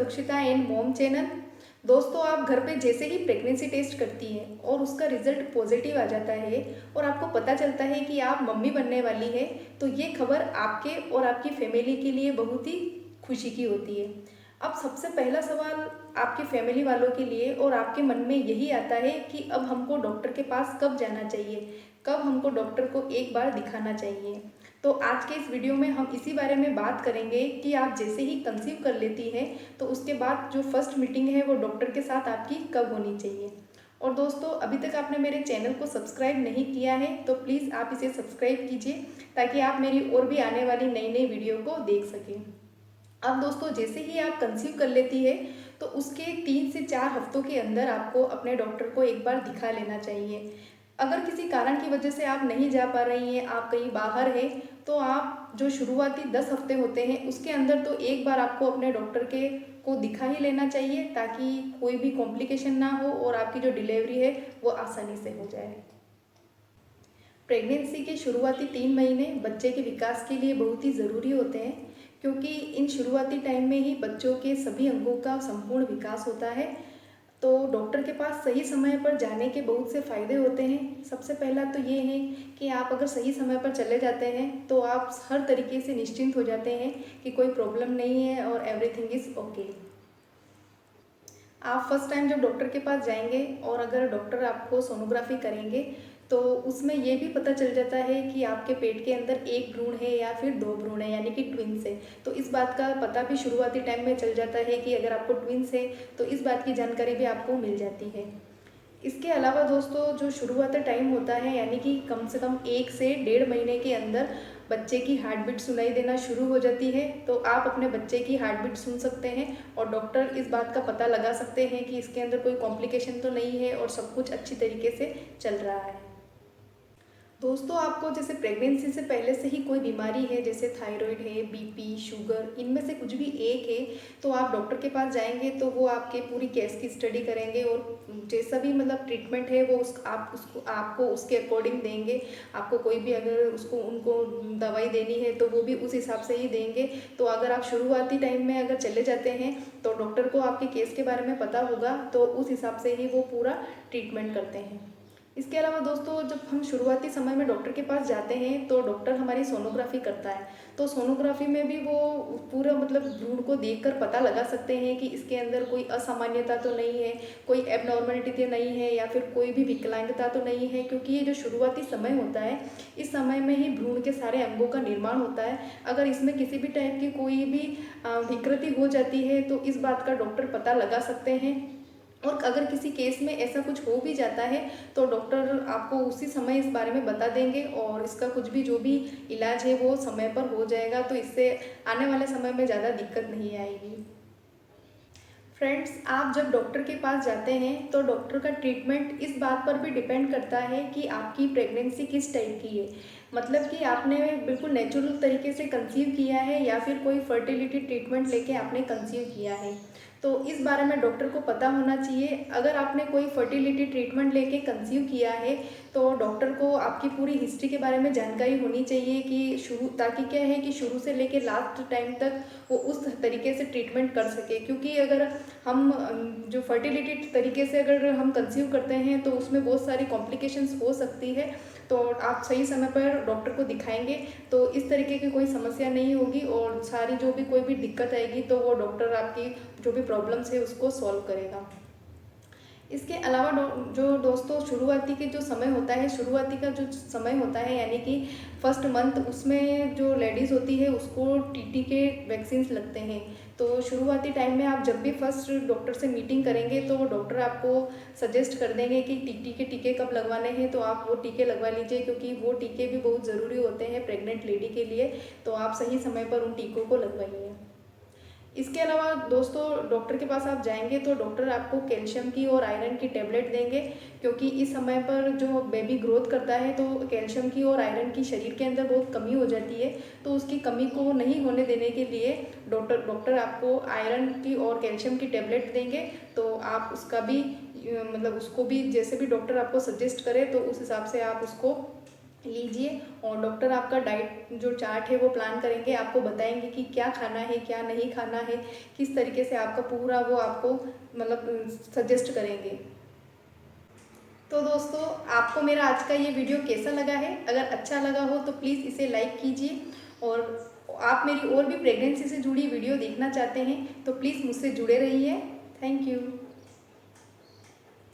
सुरक्षिता and mom channel. दोस्तों, आप घर पे जैसे ही प्रेगनेंसी टेस्ट करती हैं और उसका रिजल्ट पॉजिटिव आ जाता है और आपको पता चलता है कि आप मम्मी बनने वाली है, तो ये खबर आपके और आपकी फैमिली के लिए बहुत ही खुशी की होती है। अब सबसे पहला सवाल आपके फैमिली वालों के लिए और आपके मन में यही आता है कि अब हमको डॉक्टर के पास कब जाना चाहिए, कब हमको डॉक्टर को एक बार दिखाना चाहिए। तो आज के इस वीडियो में हम इसी बारे में बात करेंगे कि आप जैसे ही कंसीव कर लेती हैं तो उसके बाद जो फर्स्ट मीटिंग है वो डॉक्टर के साथ आपकी कब होनी चाहिए। और दोस्तों, अभी तक आपने मेरे चैनल को सब्सक्राइब नहीं किया है तो प्लीज़ आप इसे सब्सक्राइब कीजिए ताकि आप मेरी और भी आने वाली नई नई वीडियो को देख सकें। अब दोस्तों, जैसे ही आप कंसीव कर लेती है तो उसके 3 से 4 हफ्तों के अंदर आपको अपने डॉक्टर को एक बार दिखा लेना चाहिए। अगर किसी कारण की वजह से आप नहीं जा पा रही हैं, आप कहीं बाहर हैं, तो आप जो शुरुआती 10 हफ्ते होते हैं उसके अंदर तो एक बार आपको अपने डॉक्टर के को दिखा ही लेना चाहिए ताकि कोई भी कॉम्प्लिकेशन ना हो और आपकी जो डिलीवरी है वो आसानी से हो जाए। प्रेगनेंसी के शुरुआती 3 महीने बच्चे के विकास के लिए बहुत ही ज़रूरी होते हैं, क्योंकि इन शुरुआती टाइम में ही बच्चों के सभी अंगों का संपूर्ण विकास होता है। तो डॉक्टर के पास सही समय पर जाने के बहुत से फ़ायदे होते हैं। सबसे पहला तो ये है कि आप अगर सही समय पर चले जाते हैं तो आप हर तरीके से निश्चिंत हो जाते हैं कि कोई प्रॉब्लम नहीं है और एवरीथिंग इज़ ओके। आप फर्स्ट टाइम जब डॉक्टर के पास जाएंगे और अगर डॉक्टर आपको सोनोग्राफी करेंगे तो उसमें ये भी पता चल जाता है कि आपके पेट के अंदर एक भ्रूण है या फिर 2 भ्रूण है, यानी कि ट्विन्स है। तो इस बात का पता भी शुरुआती टाइम में चल जाता है कि अगर आपको ट्विन्स है तो इस बात की जानकारी भी आपको मिल जाती है। इसके अलावा दोस्तों, जो शुरुआती टाइम होता है यानी कि कम से कम 1 से 1.5 महीने के अंदर बच्चे की हार्ट बीट सुनाई देना शुरू हो जाती है। तो आप अपने बच्चे की हार्ट बीट सुन सकते हैं और डॉक्टर इस बात का पता लगा सकते हैं कि इसके अंदर कोई कॉम्प्लिकेशन तो नहीं है और सब कुछ अच्छी तरीके से चल रहा है। दोस्तों, आपको जैसे प्रेगनेंसी से पहले से ही कोई बीमारी है, जैसे थायराइड है, बीपी, शुगर, इनमें से कुछ भी एक है, तो आप डॉक्टर के पास जाएंगे तो वो आपके पूरी केस की स्टडी करेंगे और जैसा भी मतलब ट्रीटमेंट है वो आपको उसके अकॉर्डिंग देंगे। आपको कोई भी अगर उसको उनको दवाई देनी है तो वो भी उस हिसाब से ही देंगे। तो अगर आप शुरुआती टाइम में अगर चले जाते हैं तो डॉक्टर को आपके केस के बारे में पता होगा, तो उस हिसाब से ही वो पूरा ट्रीटमेंट करते हैं। इसके अलावा दोस्तों, जब हम शुरुआती समय में डॉक्टर के पास जाते हैं तो डॉक्टर हमारी सोनोग्राफी करता है। तो सोनोग्राफी में भी वो पूरा मतलब भ्रूण को देखकर पता लगा सकते हैं कि इसके अंदर कोई असामान्यता तो नहीं है, कोई एबनॉर्मलिटी तो नहीं है या फिर कोई भी विकलांगता तो नहीं है, क्योंकि ये जो शुरुआती समय होता है इस समय में ही भ्रूण के सारे अंगों का निर्माण होता है। अगर इसमें किसी भी टाइप की कोई भी विकृति हो जाती है तो इस बात का डॉक्टर पता लगा सकते हैं। और अगर किसी केस में ऐसा कुछ हो भी जाता है तो डॉक्टर आपको उसी समय इस बारे में बता देंगे और इसका कुछ भी जो भी इलाज है वो समय पर हो जाएगा, तो इससे आने वाले समय में ज़्यादा दिक्कत नहीं आएगी। फ्रेंड्स, आप जब डॉक्टर के पास जाते हैं तो डॉक्टर का ट्रीटमेंट इस बात पर भी डिपेंड करता है कि आपकी प्रेगनेंसी किस टाइप की है। मतलब कि आपने बिल्कुल नेचुरल तरीके से कंसीव किया है या फिर कोई फर्टिलिटी ट्रीटमेंट लेके आपने कंसीव किया है, तो इस बारे में डॉक्टर को पता होना चाहिए। अगर आपने कोई फर्टिलिटी ट्रीटमेंट लेके कंसीव किया है तो डॉक्टर को आपकी पूरी हिस्ट्री के बारे में जानकारी होनी चाहिए कि ताकि क्या है कि शुरू से लेके लास्ट टाइम तक वो उस तरीके से ट्रीटमेंट कर सके। क्योंकि अगर हम जो फर्टिलिटी तरीके से अगर हम कंसीव करते हैं तो उसमें बहुत सारी कॉम्प्लिकेशंस हो सकती है। तो आप सही समय पर डॉक्टर को दिखाएंगे तो इस तरीके की कोई समस्या नहीं होगी और सारी जो भी कोई भी दिक्कत आएगी तो वो डॉक्टर आपकी जो भी प्रॉब्लम्स है उसको सॉल्व करेगा। इसके अलावा जो दोस्तों शुरुआती के जो समय होता है, शुरुआती का जो समय होता है यानी कि फर्स्ट मंथ, उसमें जो लेडीज़ होती है उसको टीटी के वैक्सीन्स लगते हैं। तो शुरुआती टाइम में आप जब भी फर्स्ट डॉक्टर से मीटिंग करेंगे तो डॉक्टर आपको सजेस्ट कर देंगे कि टीटी के टीके कब लगवाने हैं, तो आप वो टीके लगवा लीजिए क्योंकि वो टीके भी बहुत ज़रूरी होते हैं प्रेग्नेंट लेडी के लिए। तो आप सही समय पर उन टीकों को लगवाइए। इसके अलावा दोस्तों, डॉक्टर के पास आप जाएंगे तो डॉक्टर आपको कैल्शियम की और आयरन की टेबलेट देंगे, क्योंकि इस समय पर जो बेबी ग्रोथ करता है तो कैल्शियम की और आयरन की शरीर के अंदर बहुत कमी हो जाती है। तो उसकी कमी को नहीं होने देने के लिए डॉक्टर आपको आयरन की और कैल्शियम की टेबलेट देंगे। तो आप उसका भी मतलब उसको भी जैसे भी डॉक्टर आपको सजेस्ट करे तो उस हिसाब से आप उसको लीजिए और डॉक्टर आपका डाइट जो चार्ट है वो प्लान करेंगे, आपको बताएंगे कि क्या खाना है क्या नहीं खाना है, किस तरीके से आपका पूरा वो आपको मतलब सजेस्ट करेंगे। तो दोस्तों, आपको मेरा आज का ये वीडियो कैसा लगा है? अगर अच्छा लगा हो तो प्लीज़ इसे लाइक कीजिए, और आप मेरी और भी प्रेगनेंसी से जुड़ी वीडियो देखना चाहते हैं तो प्लीज़ मुझसे जुड़े रहिए। Thank you.